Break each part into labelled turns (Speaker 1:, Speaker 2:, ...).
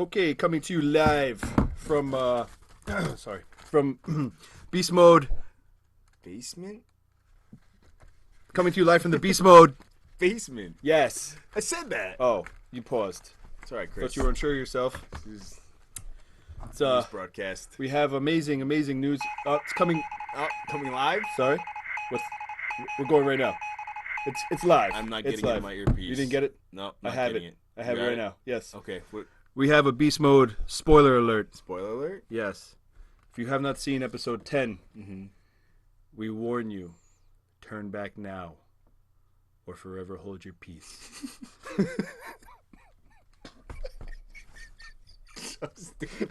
Speaker 1: Okay, coming to you live from from Beast Mode.
Speaker 2: Basement?
Speaker 1: Coming to you live from the Beast Mode.
Speaker 2: Basement.
Speaker 1: Yes.
Speaker 2: I said that.
Speaker 1: Oh, you paused.
Speaker 2: It's all right, Chris.
Speaker 1: Thought you were unsure of yourself.
Speaker 2: This is
Speaker 1: It's
Speaker 2: news broadcast.
Speaker 1: we have amazing news. It's coming.
Speaker 2: Oh, coming live?
Speaker 1: Sorry, we're going right now. It's live.
Speaker 2: I'm not
Speaker 1: It's
Speaker 2: getting it in
Speaker 1: live.
Speaker 2: my earpiece.
Speaker 1: You didn't get it?
Speaker 2: No,
Speaker 1: I
Speaker 2: not
Speaker 1: have
Speaker 2: getting
Speaker 1: it. I have it right now. Yes.
Speaker 2: Okay.
Speaker 1: We have a Beast Mode spoiler alert.
Speaker 2: Spoiler alert?
Speaker 1: Yes. If you have not seen episode 10,
Speaker 2: Mm-hmm.
Speaker 1: we warn you, turn back now or forever hold your peace.
Speaker 2: So stupid.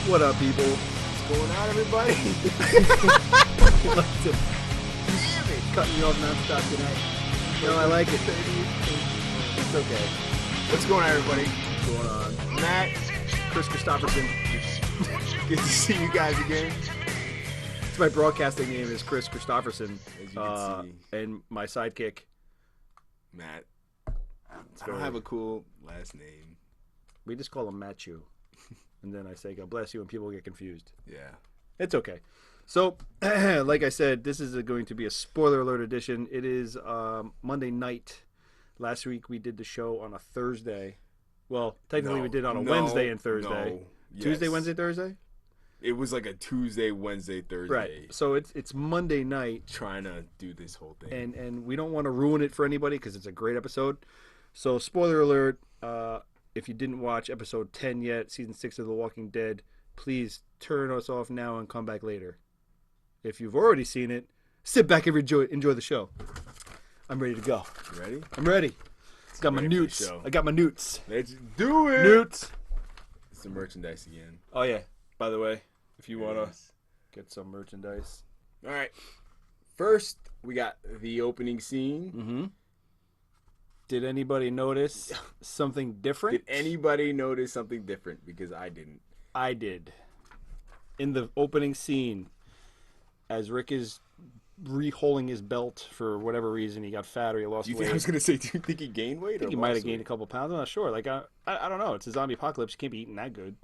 Speaker 1: What up, people?
Speaker 2: What's going on, everybody?
Speaker 1: Damn it! Cutting you off nonstop tonight. No, I like it. It's okay.
Speaker 2: What's going on, everybody?
Speaker 1: What's going on?
Speaker 2: Matt,
Speaker 1: Chris Christopherson.
Speaker 2: good to see you guys again.
Speaker 1: It's my broadcasting name is Chris Christopherson.
Speaker 2: As you can see.
Speaker 1: And my sidekick.
Speaker 2: Matt. I don't have a cool last name.
Speaker 1: We just call him Matthew. And then I say God bless you and people get confused.
Speaker 2: Yeah.
Speaker 1: It's okay. So, like I said, this is going to be a spoiler alert edition. It is Monday night. Last week we did the show on a Thursday. Well, technically we did on a Wednesday and Thursday.
Speaker 2: No. Yes.
Speaker 1: Tuesday, Wednesday, Thursday?
Speaker 2: It was like a Tuesday, Wednesday, Thursday.
Speaker 1: Right. So it's Monday night.
Speaker 2: Trying to do this whole thing.
Speaker 1: And we don't want to ruin it for anybody because it's a great episode. So, spoiler alert, if you didn't watch episode 10 yet, season 6 of The Walking Dead, please turn us off now and come back later. If you've already seen it, sit back and enjoy the show. I'm ready to go.
Speaker 2: You ready?
Speaker 1: I'm ready. Got my
Speaker 2: ready for the
Speaker 1: newts.
Speaker 2: show.
Speaker 1: I got my newts.
Speaker 2: Let's do it.
Speaker 1: Newts.
Speaker 2: It's the merchandise again.
Speaker 1: Oh, yeah. By the way, if you want to
Speaker 2: Yes.
Speaker 1: get some merchandise.
Speaker 2: All right. First, we got the opening scene.
Speaker 1: Mm-hmm. Did anybody notice something different?
Speaker 2: Did anybody notice something different? Because I didn't.
Speaker 1: I did. In the opening scene, as Rick is re-holding his belt for whatever reason, he got fat or he lost
Speaker 2: Do you
Speaker 1: weight.
Speaker 2: think I was gonna say? Do you think he gained weight?
Speaker 1: I think
Speaker 2: or
Speaker 1: he might have
Speaker 2: lost
Speaker 1: gained a
Speaker 2: weight?
Speaker 1: couple pounds. I'm not sure. Like I don't know. It's a zombie apocalypse. You can't be eating that good,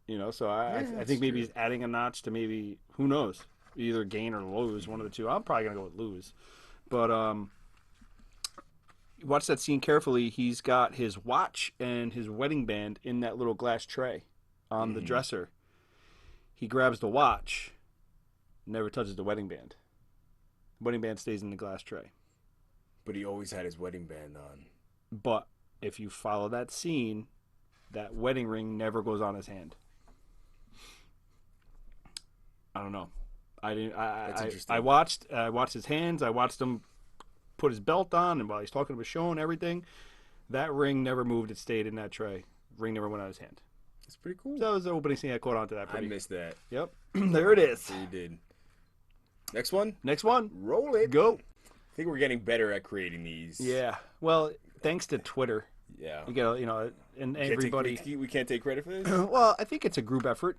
Speaker 1: you know. So I
Speaker 2: that's
Speaker 1: think maybe
Speaker 2: true.
Speaker 1: he's adding a notch to maybe who knows, either gain or lose, one of the two. I'm probably gonna go with lose, but watch that scene carefully. He's got his watch and his wedding band in that little glass tray on the dresser. He grabs the watch, never touches the wedding band. The wedding band stays in the glass tray.
Speaker 2: But he always had his wedding band on.
Speaker 1: But if you follow that scene, that wedding ring never goes on his hand. I don't know. I didn't.
Speaker 2: That's interesting.
Speaker 1: I watched his hands. I watched him put his belt on, and while he's talking to his show and everything, that ring never moved. It stayed in that tray. Ring never went on his hand.
Speaker 2: It's pretty cool.
Speaker 1: So that was the opening scene. I caught on to that.
Speaker 2: I
Speaker 1: Pretty.
Speaker 2: missed that.
Speaker 1: Yep. There it is.
Speaker 2: So you did. Next one.
Speaker 1: Next one.
Speaker 2: Roll it.
Speaker 1: Go.
Speaker 2: I think we're getting better at creating these.
Speaker 1: Yeah. Well, thanks to Twitter,
Speaker 2: Yeah.
Speaker 1: you get and everybody.
Speaker 2: We can't take credit for this.
Speaker 1: Well, I think it's a group effort.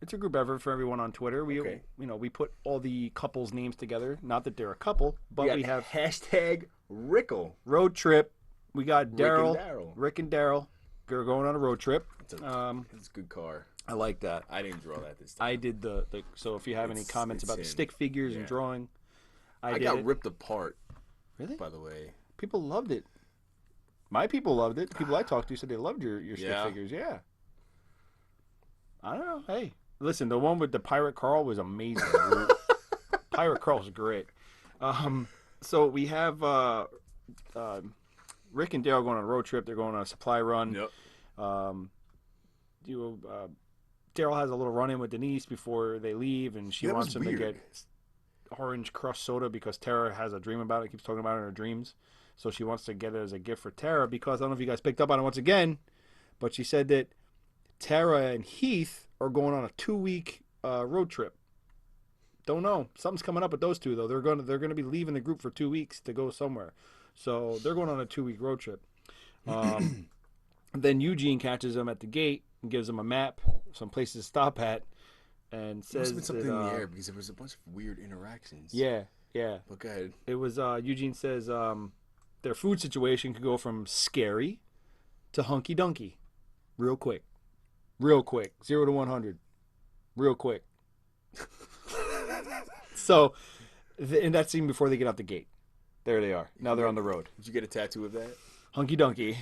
Speaker 1: It's a group effort for everyone on Twitter. We,
Speaker 2: Okay.
Speaker 1: we put all the couples' names together. Not that they're a couple, but
Speaker 2: got
Speaker 1: we have
Speaker 2: hashtag Rickle.
Speaker 1: road trip. We got Daryl,
Speaker 2: Daryl.
Speaker 1: Rick and Daryl. They're going on a road trip.
Speaker 2: It's a good car.
Speaker 1: I like that.
Speaker 2: I didn't draw that this time.
Speaker 1: I did the so if you have any
Speaker 2: It's-
Speaker 1: comments
Speaker 2: it's
Speaker 1: about the
Speaker 2: him.
Speaker 1: stick figures and
Speaker 2: Yeah.
Speaker 1: drawing, I
Speaker 2: I
Speaker 1: did
Speaker 2: got
Speaker 1: it.
Speaker 2: ripped apart,
Speaker 1: Really?
Speaker 2: by the way.
Speaker 1: People loved it. My people loved it. People I talked to said they loved your stick
Speaker 2: Yeah.
Speaker 1: figures. Yeah. I don't know. Hey, listen, the one with the Pirate Carl was amazing. Pirate Carl's great. So we have Rick and Dale going on a road trip. They're going on a supply run.
Speaker 2: Yep.
Speaker 1: Daryl has a little run-in with Denise before they leave, and she
Speaker 2: That
Speaker 1: wants
Speaker 2: was
Speaker 1: him to
Speaker 2: weird.
Speaker 1: get orange crushed soda because Tara has a dream about it, keeps talking about it in her dreams. So she wants to get it as a gift for Tara because I don't know if you guys picked up on it once again, but she said that Tara and Heath are going on a 2-week road trip Don't know. Something's coming up with those two though. They're gonna be leaving the group for 2 weeks to go somewhere, so they're going on a 2 week road trip. Um, then Eugene catches them at the gate and gives them a map, some places to stop at, and
Speaker 2: It must have been
Speaker 1: says that
Speaker 2: something in the air because there was a bunch of weird interactions.
Speaker 1: yeah, yeah.
Speaker 2: But go ahead.
Speaker 1: It was Eugene says their food situation could go from scary to hunky dunky, real quick, real quick, 0 to 100, real quick. So, and that's even before they get out the gate. There they are. Now they're on the road.
Speaker 2: Did you get a tattoo of that?
Speaker 1: Hunky dunky.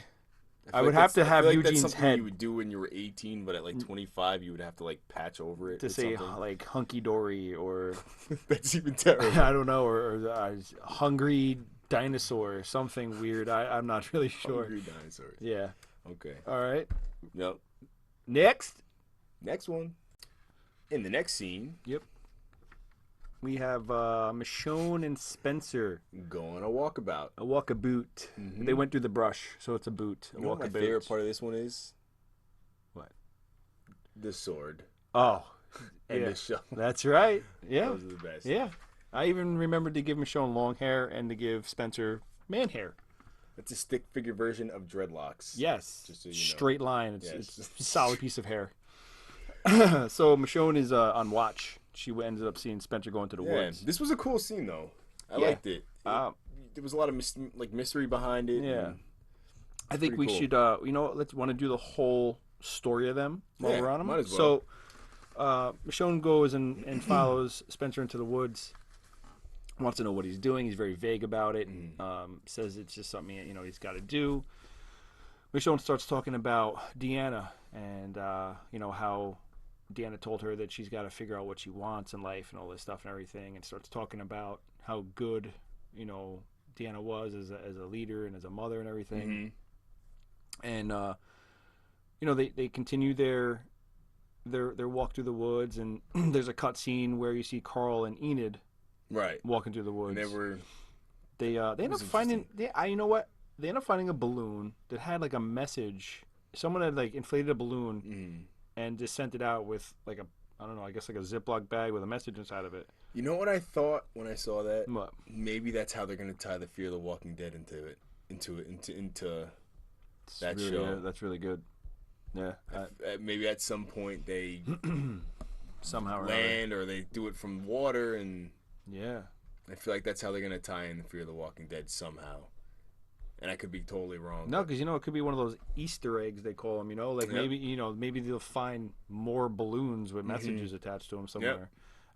Speaker 1: I
Speaker 2: feel
Speaker 1: would
Speaker 2: like
Speaker 1: have to
Speaker 2: that's- I
Speaker 1: have
Speaker 2: feel like that's
Speaker 1: Eugene's
Speaker 2: something
Speaker 1: head
Speaker 2: you would do when you were 18, but at like 25, you would have to like patch over it
Speaker 1: to
Speaker 2: with
Speaker 1: say
Speaker 2: something.
Speaker 1: like hunky dory or
Speaker 2: That's even terrible.
Speaker 1: I don't know or hungry dinosaur or something weird. I'm not really sure.
Speaker 2: Hungry dinosaurs.
Speaker 1: Yeah.
Speaker 2: Okay.
Speaker 1: All right.
Speaker 2: Yep.
Speaker 1: Next.
Speaker 2: Next one. In the next scene,
Speaker 1: Yep. We have Michonne and Spencer.
Speaker 2: go on a walkabout.
Speaker 1: A walkaboot.
Speaker 2: Mhm.
Speaker 1: They went through the brush, so it's a boot. A
Speaker 2: You know what my
Speaker 1: walkaboot.
Speaker 2: favorite part of this one is?
Speaker 1: What?
Speaker 2: The sword
Speaker 1: Oh,
Speaker 2: and
Speaker 1: yeah.
Speaker 2: the shovel.
Speaker 1: That's right. Yeah.
Speaker 2: Those are the best.
Speaker 1: Yeah. I even remembered to give Michonne long hair and to give Spencer man hair.
Speaker 2: It's a stick figure version of dreadlocks.
Speaker 1: Yes.
Speaker 2: Just so you know.
Speaker 1: Straight line. It's,
Speaker 2: Yeah,
Speaker 1: it's
Speaker 2: it's-
Speaker 1: a solid piece of hair. So Michonne is on watch. She ended up seeing Spencer go into the
Speaker 2: Yeah,
Speaker 1: woods.
Speaker 2: this was a cool scene though. I
Speaker 1: Yeah.
Speaker 2: liked it.
Speaker 1: Uh,
Speaker 2: There was a lot of mystery behind it.
Speaker 1: Yeah.
Speaker 2: and-
Speaker 1: I think we
Speaker 2: pretty
Speaker 1: should, let's want to do the whole story of them while
Speaker 2: Yeah,
Speaker 1: we're on them.
Speaker 2: might as well.
Speaker 1: So, Michonne goes and follows Spencer into the woods. Wants to know what he's doing. He's very vague about it. Says it's just something he's got to do. Michonne starts talking about Deanna and how Deanna told her that she's got to figure out what she wants in life and all this stuff and everything, and starts talking about how good Deanna was as a leader and as a mother and everything. And they continue their walk through the woods, and there's a cut scene where you see Carl and Enid
Speaker 2: Right.
Speaker 1: walking through the woods.
Speaker 2: And
Speaker 1: They end up finding you know what? They end up finding a balloon that had like a message. Someone had like inflated a balloon and just sent it out with like I guess like a Ziploc bag with a message inside of it.
Speaker 2: You know what I thought when I saw that?
Speaker 1: What?
Speaker 2: Maybe that's how they're gonna tie the Fear of the Walking Dead into that
Speaker 1: really,
Speaker 2: show.
Speaker 1: that's really good. Yeah.
Speaker 2: Maybe at some point they
Speaker 1: Somehow or another.
Speaker 2: land or they do it from water, and
Speaker 1: Yeah.
Speaker 2: I feel like that's how they're gonna tie in the Fear of the Walking Dead somehow. And I could be totally wrong.
Speaker 1: No, because it could be one of those Easter eggs they call them. Like
Speaker 2: Yep.
Speaker 1: maybe they'll find more balloons with messages attached to them somewhere.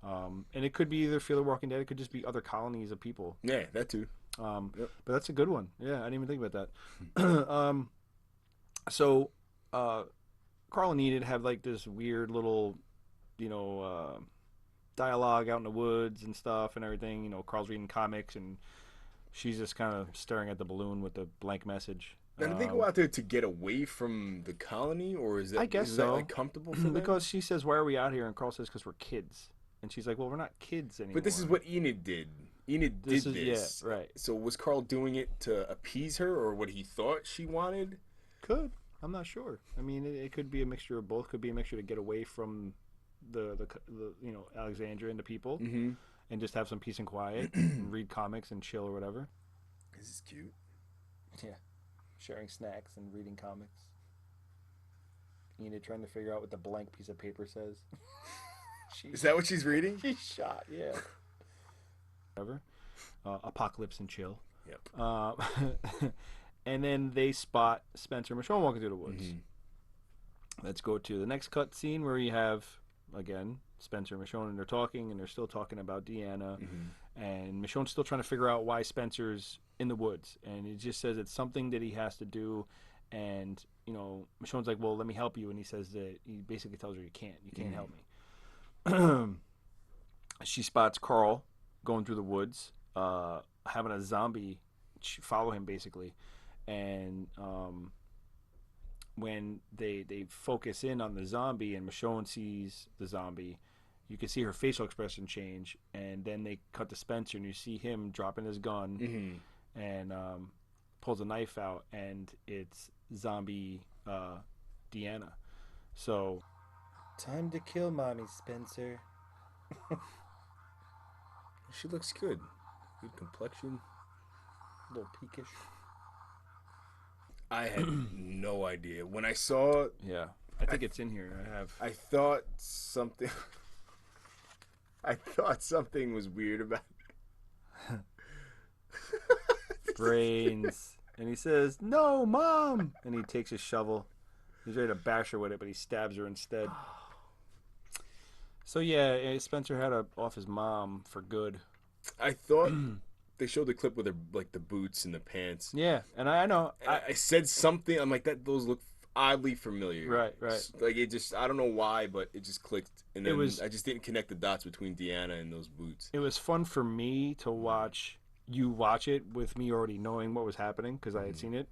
Speaker 1: And it could be either Fear the Walking Dead. It could just be other colonies of people.
Speaker 2: Yeah, that too.
Speaker 1: But that's a good one. Yeah, I didn't even think about that. So Carl and Enid have like this weird little, dialogue out in the woods and stuff and everything. Carl's reading comics and she's just kind of staring at the balloon with the blank message.
Speaker 2: Now, did they go out there to get away from the colony, or is that
Speaker 1: I guess
Speaker 2: is
Speaker 1: so.
Speaker 2: that like comfortable for them?
Speaker 1: Because she says, "Why are we out here?" And Carl says, "Because we're kids." And she's like, "Well, we're not kids anymore."
Speaker 2: But this is what Enid did. Enid did this.
Speaker 1: Yeah, right.
Speaker 2: So was Carl doing it to appease her, or what he thought she wanted?
Speaker 1: Could. I'm not sure. I mean, it could be a mixture of both. Could be a mixture to get away from the Alexandria and the people, and just have some peace and quiet, and read comics and chill or whatever.
Speaker 2: This is cute.
Speaker 1: Yeah, sharing snacks and reading comics. Enid trying to figure out what the blank piece of paper says.
Speaker 2: Is that what she's reading?
Speaker 1: She's shot. Yeah. Whatever. Apocalypse and chill.
Speaker 2: Yep.
Speaker 1: And then they spot Spencer and Michonne walking through the woods. Let's go to the next cut scene where you have, again, Spencer and Michonne, and they're talking, and they're still talking about Deanna. And Michonne's still trying to figure out why Spencer's in the woods. And he just says it's something that he has to do. And, Michonne's like, well, let me help you. And he says that he basically tells her, you can't help me. She spots Carl going through the woods, having a zombie follow him, basically. And when they focus in on the zombie and Michonne sees the zombie, you can see her facial expression change. And then they cut to Spencer, and you see him dropping his gun and pulls a knife out, and it's zombie Deanna. So, time to kill mommy, Spencer.
Speaker 2: She looks good. Good complexion.
Speaker 1: A little peakish.
Speaker 2: I had no idea when I saw.
Speaker 1: Yeah, I think it's in here. I have
Speaker 2: I thought something. I thought something was weird about
Speaker 1: brains, and he says, "No, mom!" And he takes his shovel. He's ready to bash her with it, but he stabs her instead. So yeah, Spencer had off his mom for good.
Speaker 2: I thought they showed the clip with her like the boots and the pants.
Speaker 1: Yeah, and I know.
Speaker 2: I said something. I'm like that. Those look oddly familiar.
Speaker 1: Right.
Speaker 2: Like it just. I don't know why, but it just clicked. And then I just didn't connect the dots between Deanna and those boots.
Speaker 1: It was fun for me to watch you watch it with me already knowing what was happening because I had seen it,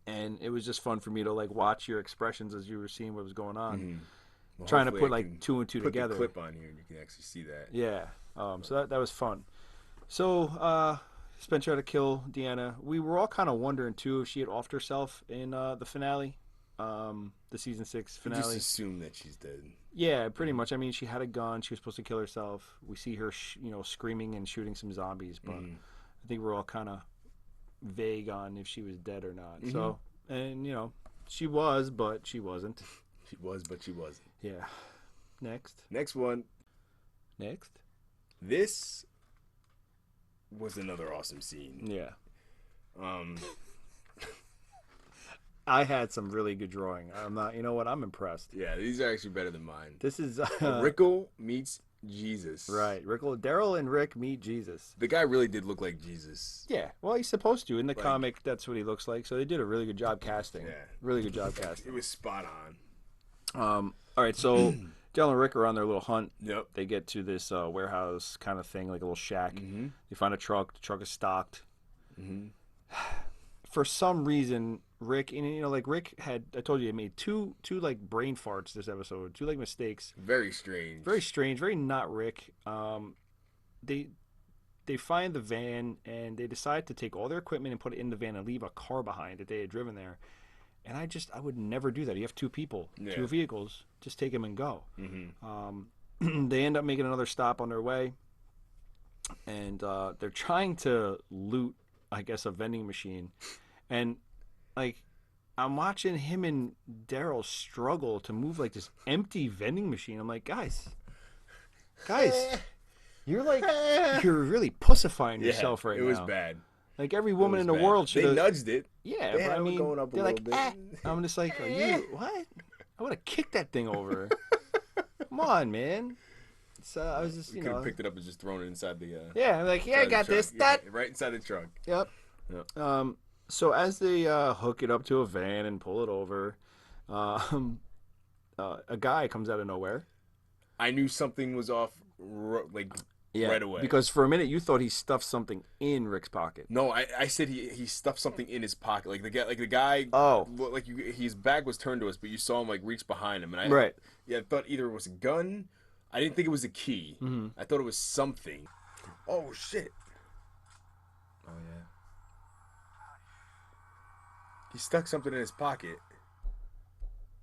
Speaker 1: and it was just fun for me to like watch your expressions as you were seeing what was going on,
Speaker 2: Well,
Speaker 1: trying to
Speaker 2: hopefully
Speaker 1: put
Speaker 2: I
Speaker 1: like
Speaker 2: can
Speaker 1: two and two
Speaker 2: put
Speaker 1: together.
Speaker 2: the clip on here, and you can actually see that.
Speaker 1: Yeah. So that was fun. So Spencer had to kill Deanna. We were all kind of wondering too if she had offed herself in the finale, the season 6
Speaker 2: You
Speaker 1: finale.
Speaker 2: just assume that she's dead.
Speaker 1: Yeah, pretty much. I mean, she had a gun. She was supposed to kill herself. We see her, screaming and shooting some zombies, but I think we're all kind of vague on if she was dead or not. So, and she was, but she wasn't.
Speaker 2: She was, but she wasn't.
Speaker 1: Yeah. Next.
Speaker 2: Next one.
Speaker 1: Next.
Speaker 2: This was another awesome scene.
Speaker 1: Yeah. I had some really good drawing. I'm not. You know what? I'm impressed.
Speaker 2: Yeah, these are actually better than mine.
Speaker 1: This is
Speaker 2: Rickle meets Jesus.
Speaker 1: right. Daryl and Rick meet Jesus.
Speaker 2: The guy really did look like Jesus.
Speaker 1: Yeah. Well, he's supposed to. In the comic, that's what he looks like. So they did a really good job casting.
Speaker 2: Yeah.
Speaker 1: Really good job casting.
Speaker 2: It was spot on.
Speaker 1: All right. So Daryl and Rick are on their little hunt.
Speaker 2: Yep.
Speaker 1: They get to this warehouse kind of thing, like a little shack. They find a truck. The truck is stocked. For some reason, Rick, and Rick had, I told you, he made two like brain farts this episode, two like mistakes.
Speaker 2: Very strange.
Speaker 1: Very strange, very not Rick. They find the van and they decide to take all their equipment and put it in the van and leave a car behind that they had driven there. And I would never do that. You have two people, two vehicles, just take them and go. They end up making another stop on their way, and they're trying to loot, I guess, a vending machine. And like, I'm watching him and Daryl struggle to move like this empty vending machine. I'm like, guys, you're really pussifying yourself right now.
Speaker 2: It was bad.
Speaker 1: Like every woman in the world should.
Speaker 2: They nudged it.
Speaker 1: Yeah,
Speaker 2: they
Speaker 1: but I
Speaker 2: had it
Speaker 1: mean,
Speaker 2: going up
Speaker 1: they're
Speaker 2: a
Speaker 1: like,
Speaker 2: little bit.
Speaker 1: I'm just like, are you what? I would have kicked that thing over. Come on, man. So I was just,
Speaker 2: You could have picked it up and just thrown it inside the.
Speaker 1: Yeah, I'm like, yeah, I got this. That
Speaker 2: right inside the trunk.
Speaker 1: Yep. So as they hook it up to a van and pull it over, a guy comes out of nowhere.
Speaker 2: I knew something was off, right away.
Speaker 1: Because for a minute you thought he stuffed something in Rick's pocket.
Speaker 2: No, I said he stuffed something in his pocket. Like the guy.
Speaker 1: Oh.
Speaker 2: His back was turned to us, but you saw him like reach behind him, and
Speaker 1: right.
Speaker 2: Yeah, I thought either it was a gun. I didn't think it was a key. I thought it was something. Oh shit. Oh yeah. He stuck something in his pocket.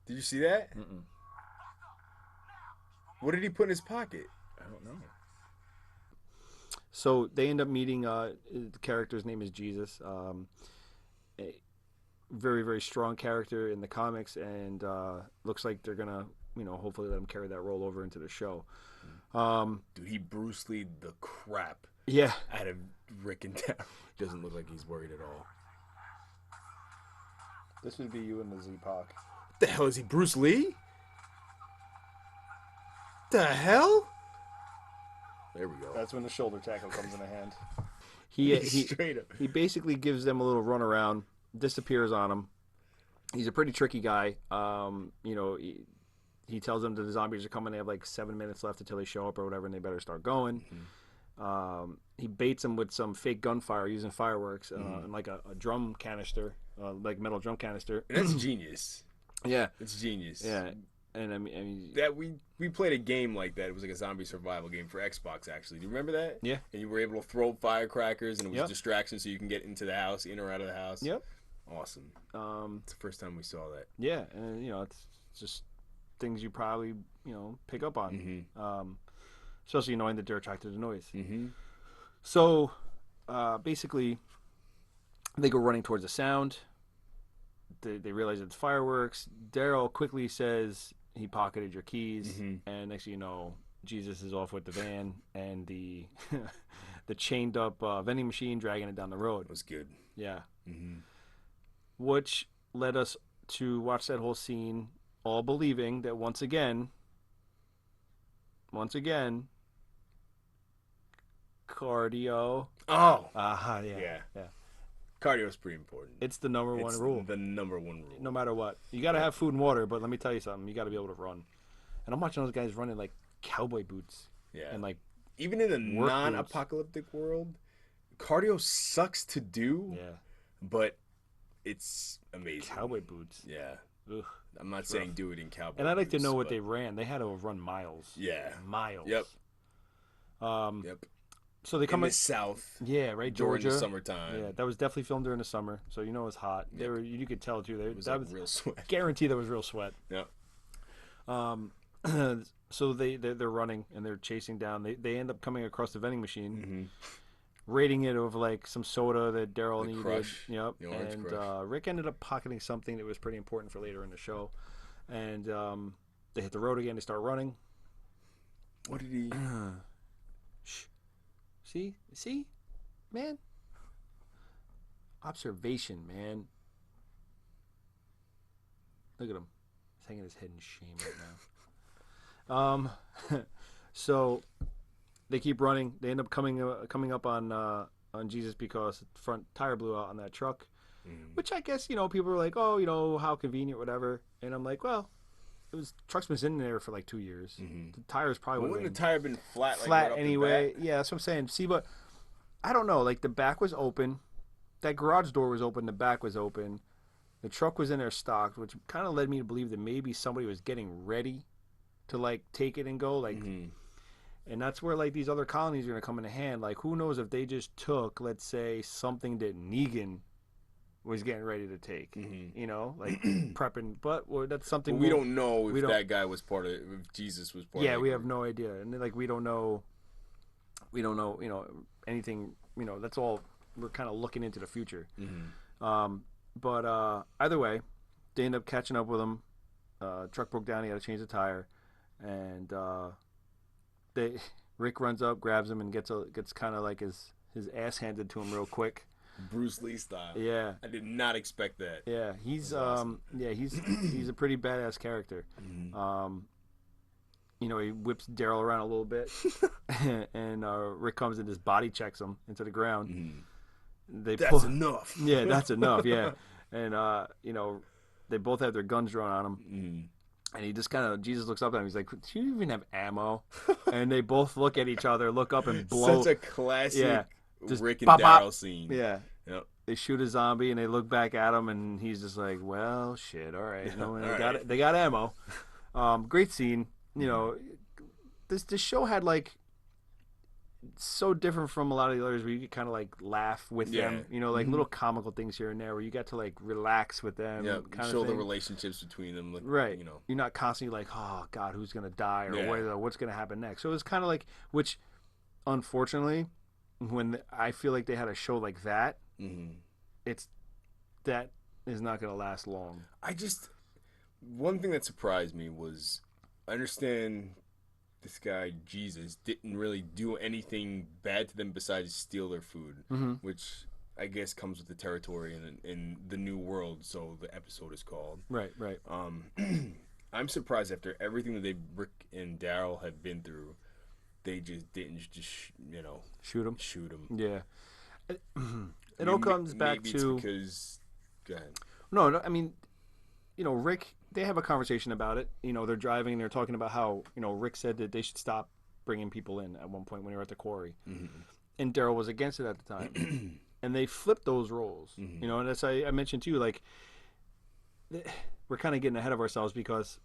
Speaker 2: Did you see that? What did he put in his pocket?
Speaker 1: I don't know. So they end up meeting, the character's name is Jesus. A very, very strong character in the comics, and looks like they're going to, hopefully let him carry that role over into the show.
Speaker 2: Dude, he Bruce Lee the crap out of Rick and Daryl. Doesn't look like he's worried at all.
Speaker 1: This would be you in the Z-Pac.
Speaker 2: What the hell is he, Bruce Lee? The hell? There we go.
Speaker 1: That's when the shoulder tackle comes in hand. He
Speaker 2: straight up.
Speaker 1: He basically gives them a little run around, disappears on them. He's a pretty tricky guy. He tells them that the zombies are coming. They have like 7 minutes left until they show up or whatever, and they better start going. He baits them with some fake gunfire using fireworks and like a drum canister, like metal drum canister.
Speaker 2: And that's genius.
Speaker 1: Yeah,
Speaker 2: it's genius.
Speaker 1: Yeah, and I mean
Speaker 2: that we played a game like that. It was like a zombie survival game for Xbox. Actually, do you remember that?
Speaker 1: Yeah.
Speaker 2: And you were able to throw firecrackers, and it was a distraction, so you can get into the house, in or out of the house.
Speaker 1: Yep.
Speaker 2: Awesome. It's the first time we saw that.
Speaker 1: Yeah, and it's just things you probably pick up on. especially knowing that they're attracted to noise.
Speaker 2: Mm-hmm.
Speaker 1: So basically, they go running towards the sound. They realize it's fireworks. Daryl quickly says he pocketed your keys,
Speaker 2: Mm-hmm.
Speaker 1: and next thing you know, Jesus is off with the van and the the chained up vending machine dragging it down the road.
Speaker 2: It was good.
Speaker 1: Yeah,
Speaker 2: Mm-hmm.
Speaker 1: which led us to watch that whole scene, all believing that once again, cardio.
Speaker 2: Oh,
Speaker 1: Yeah,
Speaker 2: yeah.
Speaker 1: yeah.
Speaker 2: Cardio is pretty important.
Speaker 1: It's the number one
Speaker 2: It's
Speaker 1: rule.
Speaker 2: the number one rule.
Speaker 1: No matter what, you got to have food and water. But let me tell you something: you got to be able to run. And I'm watching those guys running like cowboy boots.
Speaker 2: Yeah.
Speaker 1: And like
Speaker 2: Even in a
Speaker 1: work
Speaker 2: non-apocalyptic world, cardio sucks to do,
Speaker 1: yeah,
Speaker 2: but it's amazing.
Speaker 1: cowboy boots.
Speaker 2: Yeah.
Speaker 1: Ugh.
Speaker 2: I'm not saying do it in cowboy
Speaker 1: And I'd like to
Speaker 2: boots,
Speaker 1: know what
Speaker 2: but-
Speaker 1: they ran. They had to have run miles.
Speaker 2: Yeah.
Speaker 1: Miles.
Speaker 2: Yep.
Speaker 1: Yep. So they
Speaker 2: In
Speaker 1: come
Speaker 2: the South
Speaker 1: yeah, right,
Speaker 2: during
Speaker 1: Georgia.
Speaker 2: the summertime.
Speaker 1: Yeah, that was definitely filmed during the summer, so you know it was hot. They
Speaker 2: Yep.
Speaker 1: were, you could tell too.
Speaker 2: It was
Speaker 1: that
Speaker 2: like
Speaker 1: was
Speaker 2: real sweat.
Speaker 1: guarantee there was real sweat.
Speaker 2: Yeah.
Speaker 1: So they're running and they're chasing down. They end up coming across the vending machine,
Speaker 2: Mm-hmm.
Speaker 1: raiding it of like some soda that Daryl
Speaker 2: The
Speaker 1: needed.
Speaker 2: Crush.
Speaker 1: Yep.
Speaker 2: The Orange
Speaker 1: And
Speaker 2: Crush.
Speaker 1: Rick ended up pocketing something that was pretty important for later in the show. And they hit the road again. They start running.
Speaker 2: What did he?
Speaker 1: Shh. See, man. Observation, man. Look at him. He's hanging his head in shame right now. So they keep running. They end up coming up on Jesus because the front tire blew out on that truck. Which I guess, people are like, oh, how convenient, whatever. And I'm like, well, truck's been in there for like 2 years.
Speaker 2: Mm-hmm.
Speaker 1: The tires probably
Speaker 2: Well,
Speaker 1: would
Speaker 2: wouldn't
Speaker 1: have
Speaker 2: the tire been flat? Like,
Speaker 1: flat
Speaker 2: right off the
Speaker 1: anyway.
Speaker 2: bat?
Speaker 1: Yeah, that's what I'm saying. See, but I don't know. Like the back was open, that garage door was open, the back was open, the truck was in there stocked, which kind of led me to believe that maybe somebody was getting ready to like take it and go. Like, and that's where like these other colonies are gonna come into hand. Like, who knows if they just took, let's say, something that Negan was getting ready to take, like prepping. But that's something
Speaker 2: But we don't know if
Speaker 1: don't-
Speaker 2: that guy was part of. If Jesus was part of.
Speaker 1: Yeah,
Speaker 2: that
Speaker 1: we have
Speaker 2: group.
Speaker 1: no idea, and like we don't know, anything. That's all. We're kind of looking into the future. But either way, they end up catching up with him. Truck broke down. He had to change the tire, and Rick runs up, grabs him, and gets kind of like his ass handed to him real quick.
Speaker 2: Bruce Lee style.
Speaker 1: Yeah.
Speaker 2: I did not expect that.
Speaker 1: Yeah, he's
Speaker 2: That's awesome.
Speaker 1: he's a pretty badass character. He whips Daryl around a little bit, and Rick comes and just body checks him into the ground.
Speaker 2: That's enough.
Speaker 1: Yeah, that's enough. Yeah, and they both have their guns drawn on him, and he just Jesus looks up at him. He's like, "Do you even have ammo?" And they both look at each other, look up, and blow.
Speaker 2: Such a classic
Speaker 1: Just
Speaker 2: Rick and
Speaker 1: bop, bop.
Speaker 2: Daryl scene.
Speaker 1: Yeah.
Speaker 2: Yep.
Speaker 1: They shoot a zombie and they look back at him and he's just like, well, shit, all right. They got ammo. Great scene. This show had like so different from a lot of the others where you could kind of like laugh with them. Little comical things here and there where you got to like relax with them.
Speaker 2: Yeah,
Speaker 1: kind
Speaker 2: show
Speaker 1: of
Speaker 2: the
Speaker 1: thing.
Speaker 2: relationships between them. Like,
Speaker 1: Right. You're not constantly like, oh God, who's gonna die or what's gonna happen next. So it was kind of like, which unfortunately, when I feel like they had a show like that, that is not going to last long.
Speaker 2: One thing that surprised me was, I understand this guy Jesus didn't really do anything bad to them besides steal their food, which I guess comes with the territory in the new world. So the episode is called.
Speaker 1: Right.
Speaker 2: I'm surprised after everything that Rick and Daryl have been through, they just didn't
Speaker 1: shoot him. Yeah. It all comes back
Speaker 2: maybe
Speaker 1: to
Speaker 2: it's because. Go ahead.
Speaker 1: No, I mean, Rick. They have a conversation about it. They're driving and they're talking about how Rick said that they should stop bringing people in at one point when they were at the quarry, and Daryl was against it at the time, and they flipped those roles. And that's I mentioned too. Like, we're kind of getting ahead of ourselves because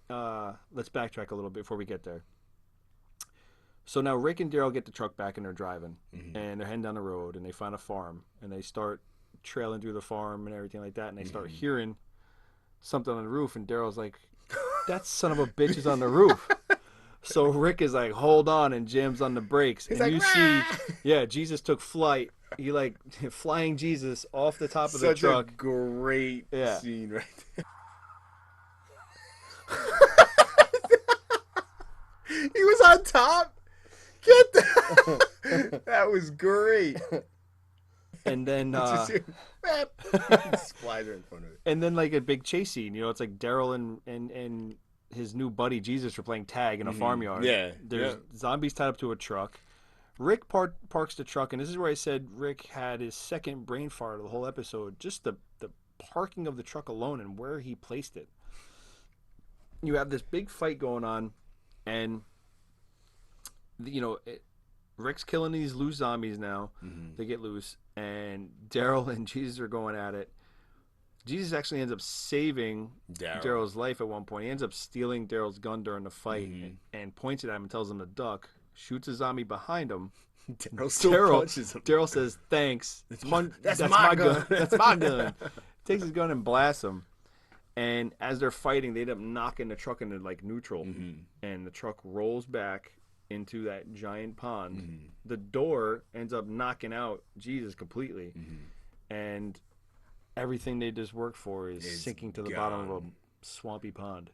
Speaker 1: let's backtrack a little bit before we get there. So now Rick and Daryl get the truck back and they're driving, and they're heading down the road, and they find a farm, and they start trailing through the farm and everything like that, and they start hearing something on the roof, and Daryl's like, "That son of a bitch is on the roof." So Rick is like, hold on, and jams on the brakes.
Speaker 2: He's
Speaker 1: And
Speaker 2: like,
Speaker 1: you see,
Speaker 2: Rah!
Speaker 1: yeah, Jesus took flight. He like flying Jesus off the top of the
Speaker 2: Such a
Speaker 1: truck.
Speaker 2: great
Speaker 1: Yeah.
Speaker 2: scene right there. He was on top. Get the. That was great.
Speaker 1: And then
Speaker 2: It's just just flies right in front of it.
Speaker 1: and then like a big chase scene. You know, it's like Daryl and his new buddy Jesus are playing tag in a farmyard.
Speaker 2: Yeah,
Speaker 1: There's
Speaker 2: yeah.
Speaker 1: zombies tied up to a truck. Rick parks the truck, and this is where I said Rick had his second brain fart of the whole episode. Just the parking of the truck alone and where he placed it. You have this big fight going on, and you know Rick's killing these loose zombies now. They get loose, and Daryl and Jesus are going at it. Jesus actually ends up saving
Speaker 2: Daryl.
Speaker 1: Daryl's life at one point. He ends up stealing Daryl's gun during the fight and points it at him and tells him to duck. Shoots a zombie behind him.
Speaker 2: Daryl still punches him.
Speaker 1: Daryl says, "Thanks.
Speaker 2: That's my gun.
Speaker 1: That's my gun." Takes his gun and blasts him. And as they're fighting, they end up knocking the truck into like neutral, and the truck rolls back into that giant pond. The door ends up knocking out Jesus completely, and everything they just worked for is sinking to the bottom of a swampy pond.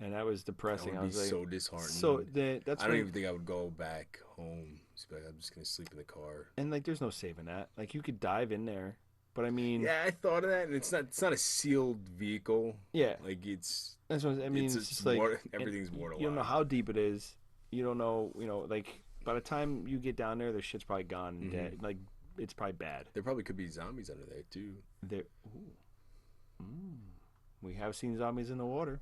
Speaker 1: And that was depressing.
Speaker 2: That
Speaker 1: I
Speaker 2: would
Speaker 1: was
Speaker 2: be
Speaker 1: like,
Speaker 2: so disheartening.
Speaker 1: so that's
Speaker 2: I don't even think I would go back home. Just be like, I'm just gonna sleep in the car.
Speaker 1: and like, there's no saving that. Like, you could dive in there, but I mean,
Speaker 2: Yeah, I thought of that, and it's not a sealed vehicle.
Speaker 1: yeah,
Speaker 2: Like it's
Speaker 1: that's what I mean. It's just like
Speaker 2: water, everything's waterlogged.
Speaker 1: you don't know how deep it is. You don't know, like by the time you get down there, the shit's probably gone and dead. Like, it's probably bad.
Speaker 2: There probably could be zombies under there too.
Speaker 1: There, we have seen zombies in the water.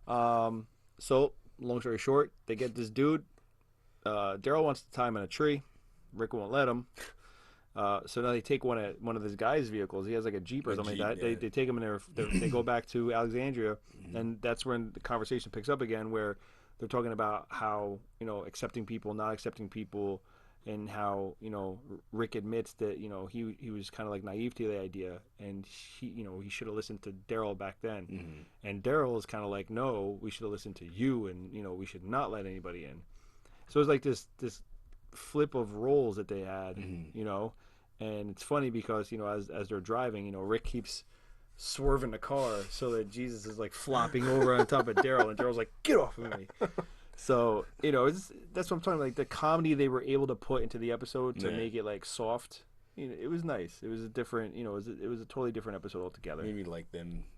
Speaker 1: So long story short, they get this dude. Daryl wants to tie him in a tree. Rick won't let him. So now they take one of this guy's vehicles. He has like a Jeep or something like that.
Speaker 2: Yeah.
Speaker 1: They take him in there. They go back to Alexandria, and that's when the conversation picks up again, where they're talking about how accepting people, not accepting people, and how Rick admits that he was kind of like naive to the idea, and he should have listened to Daryl back then, and Daryl is kind of like, no, we should have listened to you, and we should not let anybody in. So it's like this flip of roles that they had, and it's funny because as they're driving, Rick keeps swerving the car so that Jesus is like flopping over on top of Daryl, and Daryl's like, get off of me. So that's what I'm talking about. Like, the comedy they were able to put into the episode to make it like soft. It was nice. It was a different. It was a totally different episode altogether.
Speaker 2: Maybe like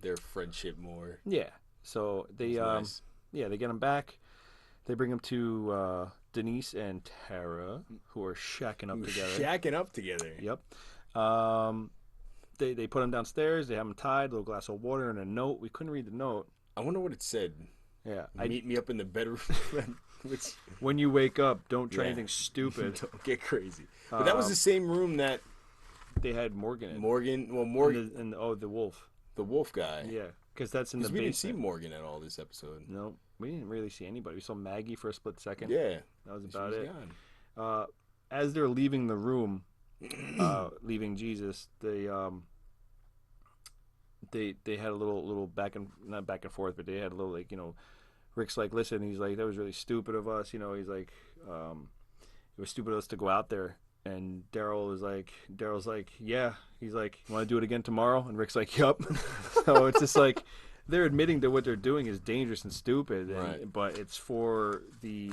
Speaker 2: their friendship more.
Speaker 1: Yeah. So they
Speaker 2: nice.
Speaker 1: they get him back. They bring him to Denise and Tara, who are shacking up together.
Speaker 2: Shacking up together.
Speaker 1: Yep. They put him downstairs. They have him tied. A little glass of water and a note. We couldn't read the note.
Speaker 2: I wonder what it said.
Speaker 1: Yeah.
Speaker 2: Meet me up in the bedroom. Which,
Speaker 1: when you wake up, don't try anything stupid.
Speaker 2: Don't get crazy. But that was the same room that
Speaker 1: they had Morgan in.
Speaker 2: Morgan.
Speaker 1: And the wolf.
Speaker 2: The wolf guy.
Speaker 1: Yeah, because that's in the basement.
Speaker 2: We didn't see Morgan at all this episode.
Speaker 1: No, we didn't really see anybody. We saw Maggie for a split second.
Speaker 2: Yeah,
Speaker 1: that was about it. As they're leaving the room, leaving Jesus, they had a little not back and forth, but they had a little Rick's like, listen, he's like, that was really stupid of us, he's like, it was stupid of us to go out there. And Daryl's like, yeah. He's like, you want to do it again tomorrow? And Rick's like, yup. So it's just like, they're admitting that what they're doing is dangerous and stupid,
Speaker 2: right.
Speaker 1: But it's for the.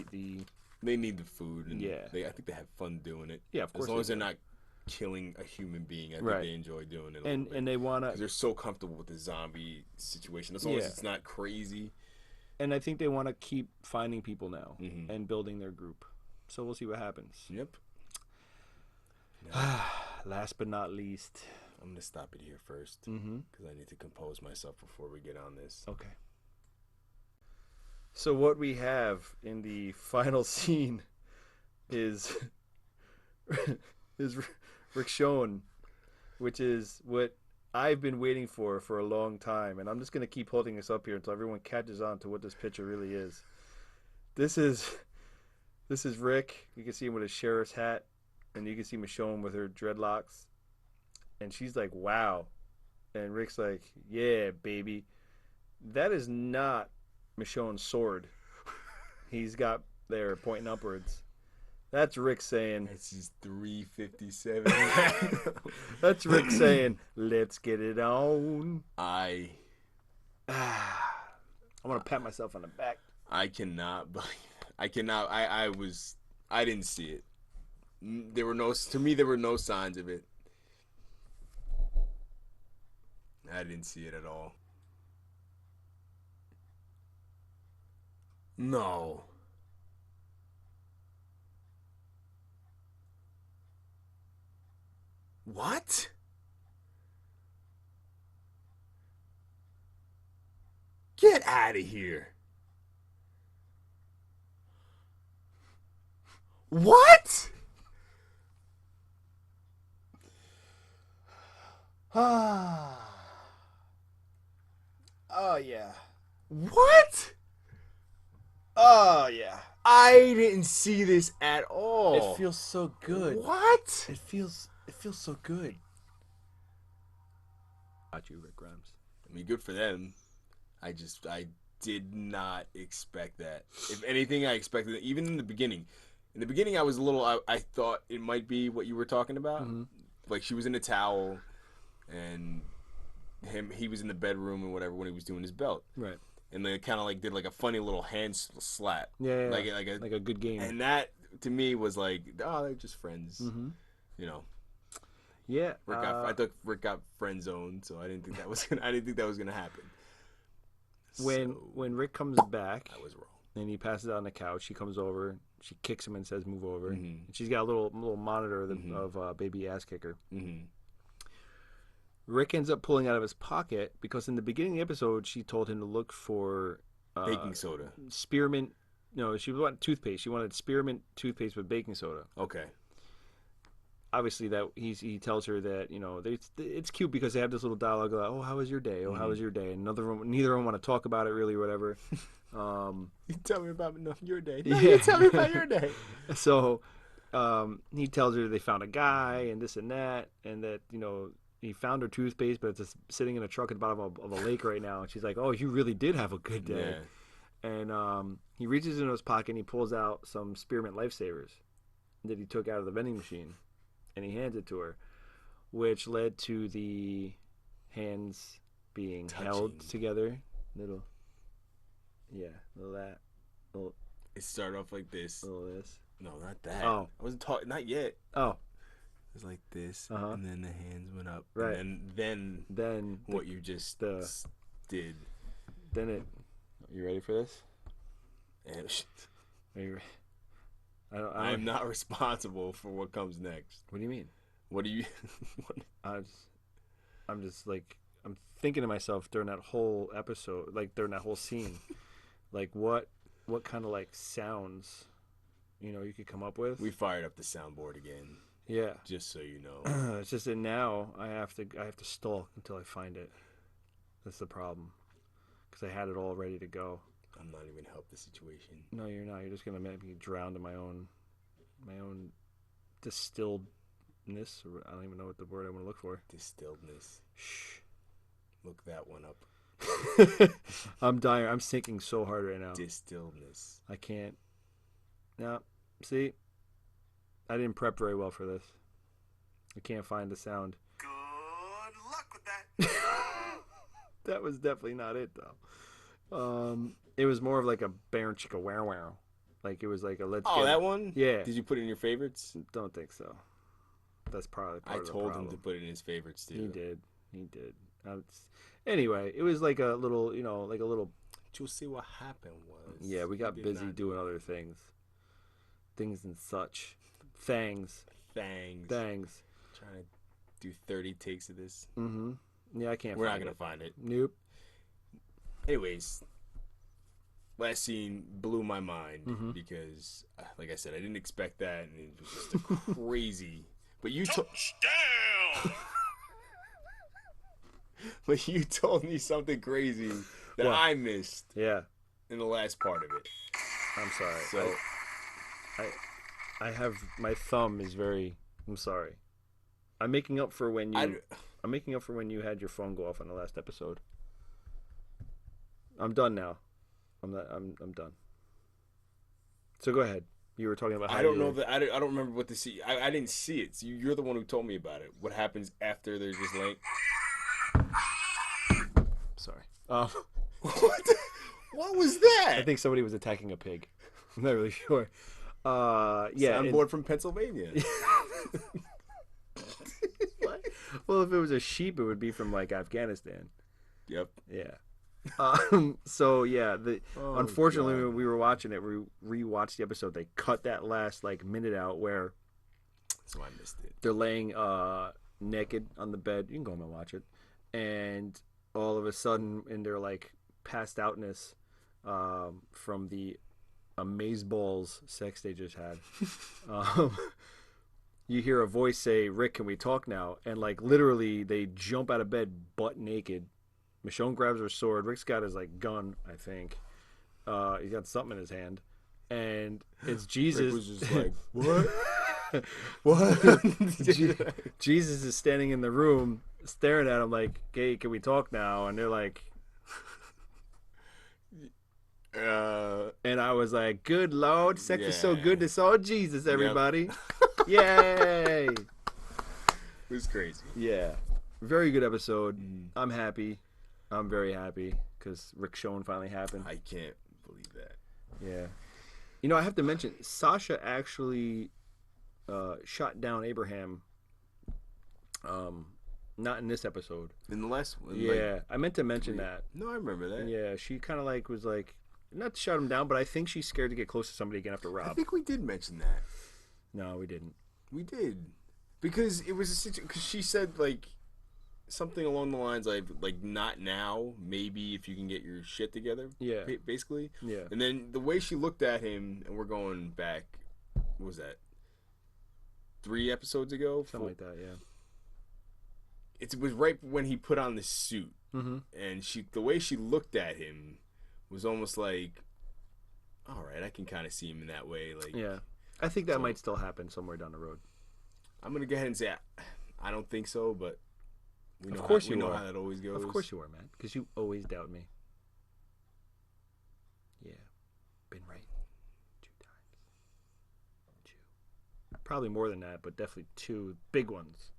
Speaker 2: They need the food, and
Speaker 1: yeah.
Speaker 2: I think they have fun doing it.
Speaker 1: Yeah, of course.
Speaker 2: As long as they're not killing a human being, I think they enjoy doing it.
Speaker 1: And they want to.
Speaker 2: Because they're so comfortable with the zombie situation. As long as it's not crazy.
Speaker 1: And I think they want to keep finding people now and building their group. So we'll see what happens.
Speaker 2: Yep.
Speaker 1: Last but not least,
Speaker 2: I'm gonna stop it here first because I need to compose myself before we get on this.
Speaker 1: Okay. So what we have in the final scene is Rick Schoen, which is what I've been waiting for a long time, and I'm just gonna keep holding this up here until everyone catches on to what this picture really is. This is Rick. You can see him with his sheriff's hat. And you can see Michonne with her dreadlocks. And she's like, wow. And Rick's like, yeah, baby. That is not Michonne's sword. He's got there pointing upwards. That's Rick saying.
Speaker 2: This is 3:57.
Speaker 1: That's Rick saying, "Let's get it on."
Speaker 2: I
Speaker 1: want to pat myself on the back.
Speaker 2: I cannot believe. I cannot. I didn't see it. There were no. To me, there were no signs of it. I didn't see it at all. No. What? Get out of here. What?
Speaker 1: Oh yeah.
Speaker 2: What?
Speaker 1: Oh yeah.
Speaker 2: I didn't see this at all.
Speaker 1: It feels so good.
Speaker 2: What?
Speaker 1: It feels so good. Got you, Rick Grimes.
Speaker 2: I mean, good for them. I did not expect that. If anything, I expected it. Even in the beginning. In the beginning, I was a little. I thought it might be what you were talking about.
Speaker 1: Mm-hmm.
Speaker 2: Like she was in a towel, and he was in the bedroom and whatever when he was doing his belt.
Speaker 1: Right.
Speaker 2: And they kind of like did like a funny little hand slap.
Speaker 1: Yeah.
Speaker 2: Like
Speaker 1: a good game.
Speaker 2: And that to me was like, oh, they're just friends.
Speaker 1: Mm-hmm.
Speaker 2: You know.
Speaker 1: Yeah.
Speaker 2: I thought Rick got friend zoned, so I didn't think that was gonna happen.
Speaker 1: When Rick comes back,
Speaker 2: I was wrong.
Speaker 1: And he passes out on the couch. She comes over. She kicks him and says, "Move over."
Speaker 2: Mm-hmm.
Speaker 1: And she's got a little monitor of baby ass kicker.
Speaker 2: Mm-hmm.
Speaker 1: Rick ends up pulling out of his pocket because in the beginning of the episode, she told him to look for
Speaker 2: Baking soda.
Speaker 1: Spearmint. No, she wanted toothpaste. She wanted spearmint toothpaste with baking soda.
Speaker 2: Okay.
Speaker 1: Obviously, that he tells her that it's cute because they have this little dialogue. Like, oh, how was your day? Oh, how was your day? And neither of them want to talk about it really, or whatever.
Speaker 2: You tell me about your day.
Speaker 1: No,
Speaker 2: you tell me about your day.
Speaker 1: So he tells her they found a guy and this and that, and that he found her toothpaste, but it's just sitting in a truck at the bottom of a lake right now. And she's like, "Oh, you really did have a good day." Yeah. And he reaches into his pocket and he pulls out some spearmint lifesavers that he took out of the vending machine, and he hands it to her, which led to the hands being held together. Little that.
Speaker 2: It started off like this.
Speaker 1: Little this.
Speaker 2: No, not that.
Speaker 1: Oh,
Speaker 2: I wasn't talking. Not yet.
Speaker 1: Oh,
Speaker 2: it was like this, and then the hands went up,
Speaker 1: right?
Speaker 2: And then what you just did.
Speaker 1: Then it. You ready for this? Are you?
Speaker 2: I'm not responsible for what comes next.
Speaker 1: What do you mean?
Speaker 2: What do you?
Speaker 1: I'm just like I'm thinking to myself during that whole episode, like during that whole scene, like what kind of like sounds, you could come up with.
Speaker 2: We fired up the soundboard again.
Speaker 1: Yeah.
Speaker 2: Just so you know.
Speaker 1: It's just that now I have to stalk until I find it. That's the problem, because I had it all ready to go.
Speaker 2: I'm not even gonna help the situation.
Speaker 1: No, you're not. You're just gonna make me drown in my own distilledness. Or I don't even know what the word I want to look for.
Speaker 2: Distilledness.
Speaker 1: Shh.
Speaker 2: Look that one up.
Speaker 1: I'm dying. I'm sinking so hard right now.
Speaker 2: Distilledness.
Speaker 1: I can't. No. See, I didn't prep very well for this. I can't find the sound.
Speaker 3: Good luck with that.
Speaker 1: That was definitely not it, though. It was more of like a Baron Chicka Wow Wow. Like it was like a let's.
Speaker 2: Oh, that one?
Speaker 1: Yeah.
Speaker 2: Did you put it in your favorites?
Speaker 1: Don't think so. That's probably part of the
Speaker 2: told
Speaker 1: problem.
Speaker 2: him to put it in his favorites too.
Speaker 1: He did. Anyway, it was like a little, like a little.
Speaker 2: You'll see what happened was.
Speaker 1: Yeah, we got busy doing other things. Things and such. Thangs.
Speaker 2: Trying to do 30 takes of this.
Speaker 1: Mm-hmm. Yeah, I can't.
Speaker 2: We're not gonna find it.
Speaker 1: Nope.
Speaker 2: Anyways, last scene blew my mind because, like I said, I didn't expect that, and it was just a crazy. But you
Speaker 3: Touchdown!
Speaker 2: But you told me something crazy that I missed.
Speaker 1: Yeah.
Speaker 2: In the last part of it.
Speaker 1: I'm sorry.
Speaker 2: So,
Speaker 1: I have my thumb is very. I'm sorry. I'm making up for when you. I'm making up for when you had your phone go off on the last episode. I'm done now. I'm done. So go ahead. You were talking about how
Speaker 2: I don't
Speaker 1: you
Speaker 2: know that I don't remember what the see. I didn't see it. So you're the one who told me about it. What happens after they're just laying?
Speaker 1: Sorry.
Speaker 2: What? What was that?
Speaker 1: I think somebody was attacking a pig. I'm not really sure. Yeah.
Speaker 2: Soundboard from Pennsylvania.
Speaker 1: What? Well, if it was a sheep, it would be from like Afghanistan.
Speaker 2: Yep.
Speaker 1: Yeah. So yeah,
Speaker 2: Oh,
Speaker 1: unfortunately
Speaker 2: God.
Speaker 1: when we were watching it, we rewatched the episode. They cut that last like minute out where
Speaker 2: So I missed it.
Speaker 1: they're laying naked on the bed. You can go home and watch it. And all of a sudden, in their like passed outness from the amazeballs sex they just had, you hear a voice say, "Rick, can we talk now?" And like literally, they jump out of bed butt naked. Michonne grabs her sword. Rick's got his like gun, I think. He's got something in his hand, and it's Jesus.
Speaker 2: Rick was just like, what? What?
Speaker 1: Jesus is standing in the room, staring at him like, "Hey, can we talk now?" And they're like, and I was like, "Good Lord, sex is so
Speaker 2: Yeah.
Speaker 1: good. It's all Jesus, everybody! Yay!"
Speaker 2: It was crazy.
Speaker 1: Yeah, very good episode. I'm happy. I'm very happy because Rick Schoen finally happened.
Speaker 2: I can't believe that.
Speaker 1: Yeah. You know, I have to mention, Sasha actually shot down Abraham. Not in this episode.
Speaker 2: In the last one.
Speaker 1: Yeah, I meant to mention that.
Speaker 2: No, I remember that.
Speaker 1: Yeah, she kind of like was like, not to shut him down, but I think she's scared to get close to somebody again after
Speaker 2: I
Speaker 1: Rob.
Speaker 2: think we did mention that.
Speaker 1: No, we didn't.
Speaker 2: We did. Because it was a situation. Because she said, like, something along the lines like not now, maybe if you can get your shit together.
Speaker 1: Yeah.
Speaker 2: Basically.
Speaker 1: Yeah.
Speaker 2: And then the way she looked at him, and we're going back, what was that? 3 episodes ago?
Speaker 1: Something like that, yeah.
Speaker 2: It was right when he put on the suit.
Speaker 1: Mm-hmm.
Speaker 2: And the way she looked at him was almost like, all right, I can kind of see him in that way. Like,
Speaker 1: Yeah. I think that
Speaker 2: So-
Speaker 1: might still happen somewhere down the road.
Speaker 2: I'm going to go ahead and say I don't think so, but we know,
Speaker 1: Of course
Speaker 2: we
Speaker 1: you
Speaker 2: know
Speaker 1: are.
Speaker 2: how that always goes.
Speaker 1: Of course you are, man, because you always doubt me. Yeah. Been right 2 times. 2. Probably more than that, but definitely 2 big ones.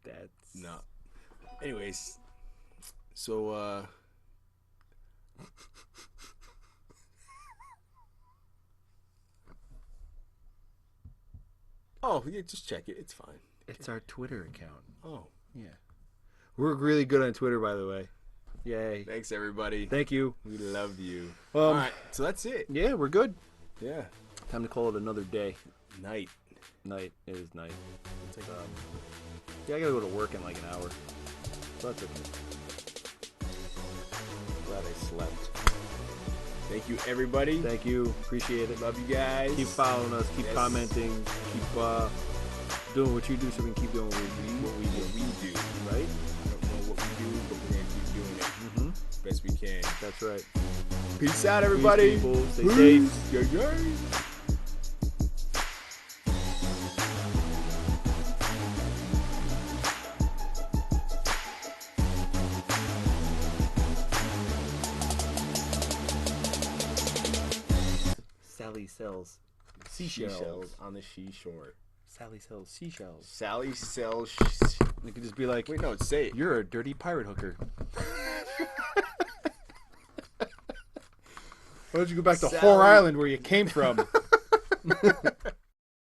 Speaker 1: That's
Speaker 2: No. Anyways, so oh yeah, just check it. It's fine.
Speaker 1: It's our Twitter account.
Speaker 2: Oh,
Speaker 1: Yeah. We're really good on Twitter, by the way. Yay.
Speaker 2: thanks everybody.
Speaker 1: Thank you.
Speaker 2: We love you.
Speaker 1: Um,
Speaker 2: All right, so that's it.
Speaker 1: Yeah, we're good.
Speaker 2: Yeah,
Speaker 1: Time to call it another day.
Speaker 2: night.
Speaker 1: Night. It is night. It's like, yeah, I gotta go to work in like an hour. So that's okay. Glad I slept.
Speaker 2: Thank you everybody.
Speaker 1: Thank you. Appreciate it.
Speaker 2: Love you guys.
Speaker 1: Keep following us. Keep
Speaker 2: Yes.
Speaker 1: commenting. Keep doing what you do so we can keep doing what we do.
Speaker 2: We do.
Speaker 1: Right?
Speaker 2: I don't know what we do, but we're gonna keep doing it
Speaker 1: Mm-hmm.
Speaker 2: best we can.
Speaker 1: That's right.
Speaker 2: Peace out, everybody.
Speaker 1: Peace, people. Stay safe.
Speaker 2: Yeah, yeah.
Speaker 1: Sally sells seashells.
Speaker 2: On the seashore.
Speaker 1: Sally sells seashells.
Speaker 2: Sally sells.
Speaker 1: You could just be like,
Speaker 2: Wait, no, say it.
Speaker 1: "You're a dirty pirate hooker." Why don't you go back to
Speaker 2: Sally-
Speaker 1: Whore Island where you came from?